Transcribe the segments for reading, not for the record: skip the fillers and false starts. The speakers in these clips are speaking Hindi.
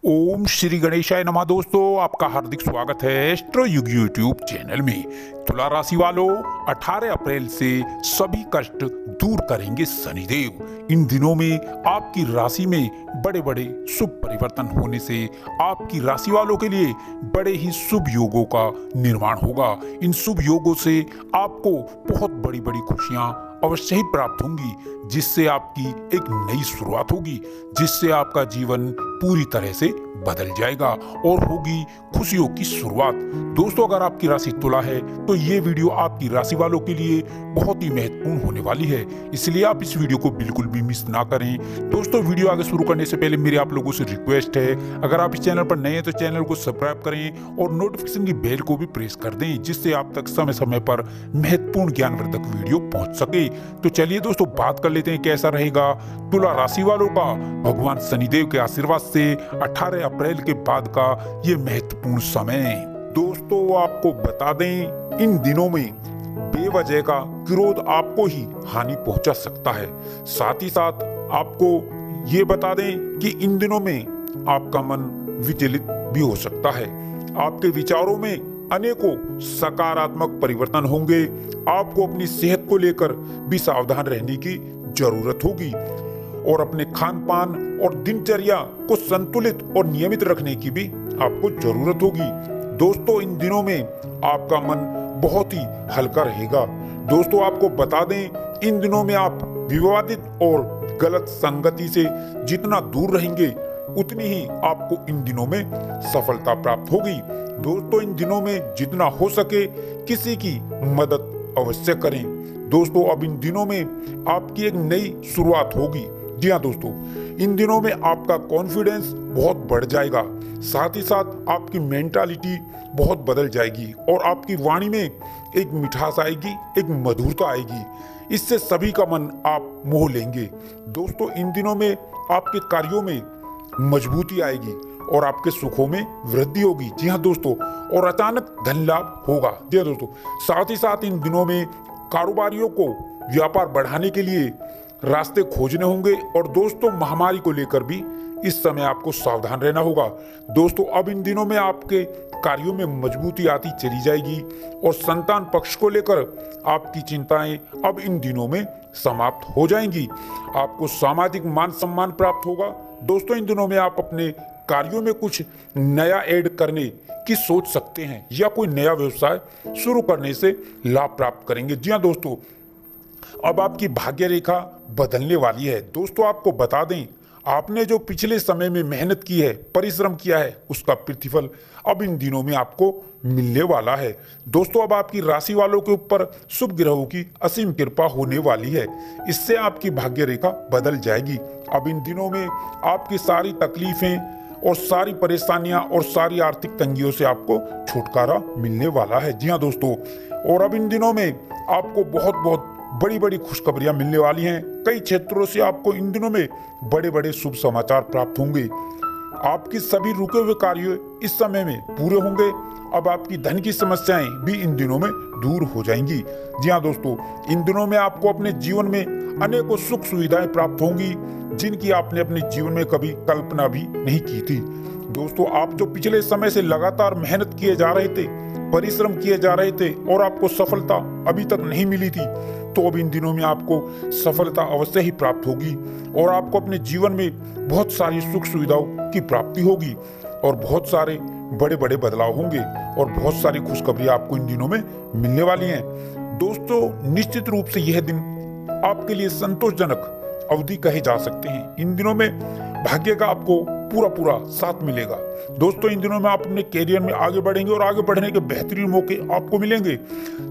ओम श्री गणेशाय नमः। दोस्तों, आपका हार्दिक स्वागत है एस्ट्रो युग यूट्यूब चैनल में। तुला राशि वालों, 18 अप्रैल से सभी कष्ट दूर करेंगे शनिदेव। इन दिनों में आपकी राशि में बड़े बड़े शुभ परिवर्तन होने से आपकी राशि वालों के लिए बड़े ही शुभ योगों का निर्माण होगा। इन शुभ योगों से आपको बहुत बड़ी बड़ी खुशियां अवश्य ही प्राप्त होंगी, जिससे आपकी एक नई शुरुआत होगी, जिससे आपका जीवन पूरी तरह से बदल जाएगा और होगी खुशियों की शुरुआत। दोस्तों, अगर आपकी राशि तुला है तो ये वीडियो आपकी राशि वालों के लिए बहुत ही महत्वपूर्ण होने वाली है, इसलिए आप इस वीडियो को बिल्कुल भी मिस ना करें। दोस्तों, वीडियो आगे शुरू करने से पहले मेरी आप लोगों से रिक्वेस्ट है, अगर आप इस चैनल पर नए हैं तो चैनल को सब्सक्राइब करें और नोटिफिकेशन की बेल को भी प्रेस कर दें, जिससे आप तक समय समय पर महत्वपूर्ण ज्ञानवर्धक वीडियो पहुंच सके। तो चलिए दोस्तों, बात कर लेते हैं कैसा रहेगा तुला राशि वालों का भगवान शनिदेव के आशीर्वाद से 18 अप्रैल के बाद का ये महत्वपूर्ण समय। दोस्तों, आपको बता दें, इन दिनों में बेवजह का क्रोध आपको ही हानि पहुंचा सकता है। साथ ही साथ आपको ये बता दें कि इन दिनों में आपका मन विचलित भी हो सकता है। आपके विचारों में अनेकों सकारात्मक परिवर्तन होंगे। आपको अपनी सेहत को लेकर भी सावधान रहने की जरूरत होगी और अपने खान पान और दिनचर्या को संतुलित और नियमित रखने की भी आपको जरूरत होगी। दोस्तों, इन दिनों में आपका मन बहुत ही हल्का रहेगा। दोस्तों, आपको बता दें, इन दिनों में आप विवादित और गलत संगति से जितना दूर रहेंगे उतनी ही आपको इन दिनों में सफलता प्राप्त होगी। दोस्तों, इन दिनों में जितना हो सके किसी की मदद अवश्य करें। दोस्तों, अब इन दिनों में आपकी एक नई शुरुआत होगी। जी हाँ दोस्तों, इन दिनों में आपका कॉन्फिडेंस बहुत बढ़ जाएगा। साथ ही साथ आपकी मेंटालिटी बहुत बदल जाएगी और आपकी वाणी में एक मिठास आएगी, एक मधुरता आएगी। इससे सभी का मन आप मोह लेंगे। दोस्तों, इन दिनों में आपके कार्यों में मजबूती आएगी और आपके सुखों में वृद्धि होगी। जी हाँ दोस्तों, और अचानक धन लाभ होगा। जी हाँ दोस्तों, साथ ही साथ इन दिनों में कारोबारियों को व्यापार बढ़ाने के लिए रास्ते खोजने होंगे और दोस्तों, महामारी को लेकर भी इस समय आपको सावधान रहना होगा। दोस्तों, अब इन दिनों में आपके कार्यों में मजबूती आती चली जाएगी और संतान पक्ष को लेकर आपकी चिंताएं अब इन दिनों में समाप्त हो जाएंगी। आपको सामाजिक मान सम्मान प्राप्त होगा। दोस्तों, इन दिनों में आप अपने कार्यों में कुछ नया ऐड करने की सोच सकते हैं या कोई नया व्यवसाय शुरू करने से लाभ प्राप्त करेंगे। जी हाँ दोस्तों, अब आपकी भाग्य रेखा बदलने वाली है। दोस्तों, आपको बता दें, आपने जो पिछले समय में मेहनत की है, परिश्रम किया है, उसका प्रतिफल अब इन दिनों में आपको मिलने वाला है। दोस्तों, अब आपकी राशि वालों के ऊपर शुभ ग्रहों की असीम कृपा होने वाली है। इससे आपकी भाग्य रेखा बदल जाएगी। अब इन दिनों में आपकी सारी तकलीफें और सारी परेशानियां और सारी आर्थिक तंगियों से आपको छुटकारा मिलने वाला है। जी हाँ दोस्तों, और अब इन दिनों में आपको बहुत बहुत बड़ी बड़ी खुशखबरियां मिलने वाली हैं। कई क्षेत्रों से आपको इन दिनों में बड़े बड़े शुभ समाचार प्राप्त होंगे। आपकी सभी रुके हुए कार्य इस समय में पूरे होंगे। अब आपकी धन की समस्याएं भी इन दिनों में दूर हो जाएंगी। जी हाँ दोस्तों, इन दिनों में आपको अपने जीवन में अनेकों सुख सुविधाएं प्राप्त होंगी, जिनकी आपने अपने जीवन में कभी कल्पना भी नहीं की थी। दोस्तों, आप जो पिछले समय से लगातार मेहनत किए जा रहे थे, परिश्रम किए जा रहे थे और आपको सफलता अभी तक नहीं मिली थी, तो अब इन दिनों में आपको सफलता अवश्य ही प्राप्त होगी और आपको अपने जीवन में बहुत सारी सुख सुविधाओं की प्राप्ति होगी और बहुत सारे बड़े बड़े बदलाव होंगे और बहुत सारी खुशखबरियां आपको इन दिनों में मिलने वाली हैं। दोस्तों, निश्चित रूप से यह दिन आपके लिए संतोषजनक अवधि कहे जा सकते हैं। इन दिनों में भाग्य का आपको पूरा साथ मिलेगा। दोस्तों, इन दिनों में आप अपने कैरियर में आगे बढ़ेंगे और आगे बढ़ने के बेहतरीन मौके आपको मिलेंगे।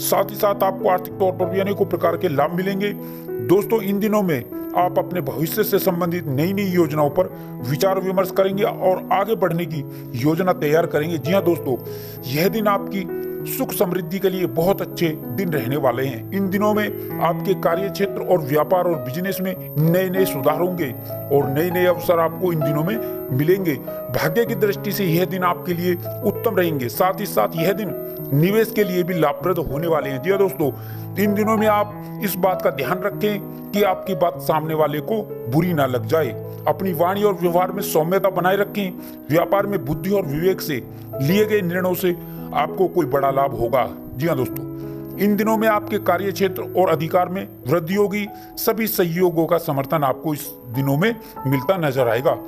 साथ ही साथ आपको आर्थिक तौर पर भी अनेकों प्रकार के लाभ मिलेंगे। दोस्तों, इन दिनों में आप अपने भविष्य से संबंधित नई नई योजनाओं पर विचार विमर्श करेंगे और आगे बढ़ने की योजना तैयार करेंगे। जी हाँ दोस्तों, यह दिन आपकी सुख समृद्धि के लिए बहुत अच्छे दिन रहने वाले हैं। इन दिनों में आपके कार्य क्षेत्र और व्यापार और बिजनेस में नए नए सुधार होंगे और नए नए अवसर आपको इन दिनों में मिलेंगे। भाग्य की दृष्टि से यह दिन आपके लिए उत्तम रहेंगे। साथ ही साथ यह दिन निवेश के लिए भी लाभप्रद होने वाले हैं। जी हाँ दोस्तों, इन दिनों में आप इस बात का ध्यान रखें कि आपकी बात सामने वाले को बुरी ना लग जाए। अपनी वाणी और व्यवहार में सौम्यता बनाए रखें। व्यापार में बुद्धि और विवेक से लिए गए निर्णयों से आपको कोई बड़ा लाभ होगा। जी हाँ दोस्तों, इन दिनों में आपके कार्य क्षेत्र और अधिकार में वृद्धि होगी। सभी सहयोगों का समर्थन आपको इस दिनों में मिलता नजर आएगा।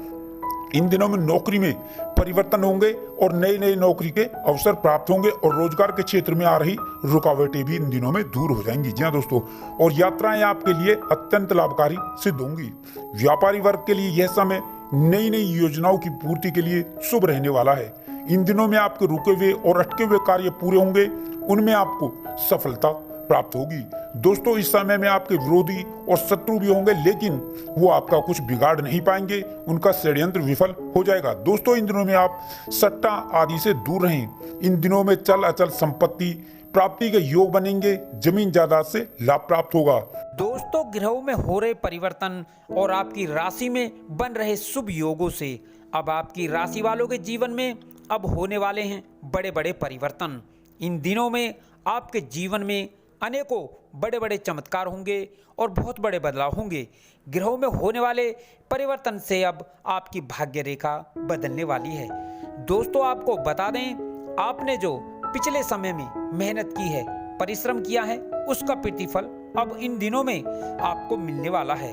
इन दिनों में नौकरी में परिवर्तन होंगे और नई नई नौकरी के अवसर प्राप्त होंगे और रोजगार के क्षेत्र में आ रही रुकावटें भी इन दिनों में दूर हो जाएंगी। जी हाँ दोस्तों, और यात्राएं आपके लिए अत्यंत लाभकारी सिद्ध होंगी। व्यापारी वर्ग के लिए यह समय नई नई योजनाओं की पूर्ति के लिए शुभ रहने वाला है। इन दिनों में आपके रुके हुए और अटके हुए कार्य पूरे होंगे, उनमें आपको सफलता प्राप्त होगी। दोस्तों, इस समय में आपके विरोधी और शत्रु भी होंगे, लेकिन वो आपका कुछ बिगाड़ नहीं पाएंगे, उनका षड्यंत्र विफल हो जाएगा। दोस्तों, इन दिनों में आप सट्टा आदि से दूर रहें। इन दिनों में चल अचल संपत्ति प्राप्ति के योग बनेंगे, जमीन जायदाद से लाभ प्राप्त होगा। दोस्तों, ग्रहों में हो रहे परिवर्तन और आपकी राशि में बन रहे शुभ योगों से अब आपकी राशि वालों के जीवन में अब होने वाले हैं बड़े बड़े परिवर्तन। इन दिनों में आपके जीवन में अनेकों बड़े बड़े चमत्कार होंगे और बहुत बड़े बदलाव होंगे। ग्रहों में होने वाले परिवर्तन से अब आपकी भाग्य रेखा बदलने वाली है। दोस्तों, आपको बता दें, आपने जो पिछले समय में मेहनत की है, परिश्रम किया है, उसका प्रतिफल अब इन दिनों में आपको मिलने वाला है।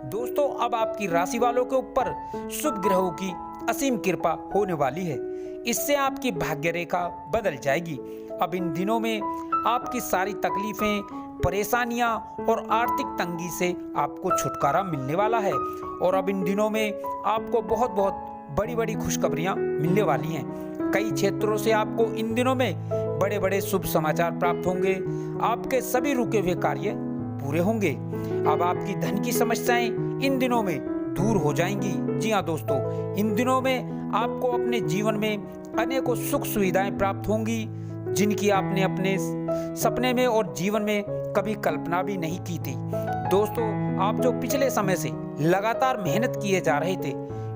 दोस्तों, अब आपकी राशि वालों के ऊपर शुभ ग्रहों की असीम कृपा होने वाली है। इससे आपकी भाग्य रेखा बदल जाएगी। अब इन दिनों में आपकी सारी तकलीफें, परेशानियां और आर्थिक तंगी से आपको छुटकारा मिलने वाला है। और अब इन दिनों में आपको बहुत बहुत बड़ी बड़ी खुशखबरियां मिलने वाली हैं। कई क्षेत्रों से आपको इन दिनों में बड़े बड़े शुभ समाचार प्राप्त होंगे। आपके सभी रुके हुए कार्य पूरे होंगे। अब आपकी धन की समस्याएं इन दिनों में दूर हो जाएंगी। जी हाँ दोस्तों, इन दिनों में आपको अपने जीवन में अनेकों सुख सुविधाएं प्राप्त होंगी, जिनकी आपने अपने सपने में और जीवन में कभी कल्पना भी नहीं की थी। दोस्तों, आप जो पिछले समय से लगातार मेहनत किए जा रहे थे,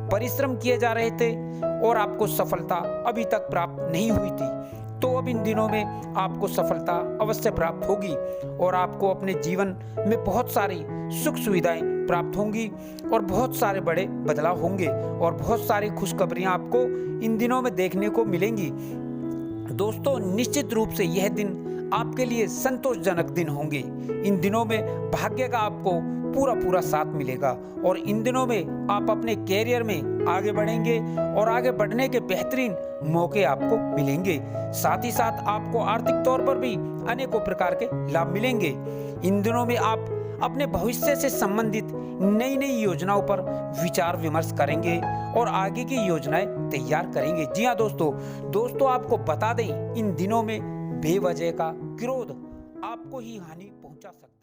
परिश्रम किए जा रहे थे और आपको सफलता अभी तक प्राप्त नहीं हुई थी, तो अब इन दिनों में आपको सफलता अवश्य प्राप्त होगी और आपको अपने जीवन में बहुत सारी सुख सुविधाएं प्राप्त होंगी और बहुत सारे बड़े बदलाव होंगे और बहुत सारी खुशखबरियां आपको इन दिनों में देखने को मिलेंगी। दोस्तों, निश्चित रूप से यह दिन आपके लिए संतोषजनक दिन होंगे। इन दिनों में भाग्य का आपको पूरा पूरा साथ मिलेगा और इन दिनों में आप अपने कैरियर में आगे बढ़ेंगे और आगे बढ़ने के बेहतरीन मौके आपको मिलेंगे। साथ ही साथ आपको आर्थिक तौर पर भी अनेकों प्रकार के लाभ मिलेंगे। इन दिनों में आप अपने भविष्य से संबंधित नई नई योजनाओं पर विचार विमर्श करेंगे और आगे की योजनाएं तैयार करेंगे। जी हाँ दोस्तों, आपको बता दें, इन दिनों में बेवजह का क्रोध आपको ही हानि पहुंचा सकता है।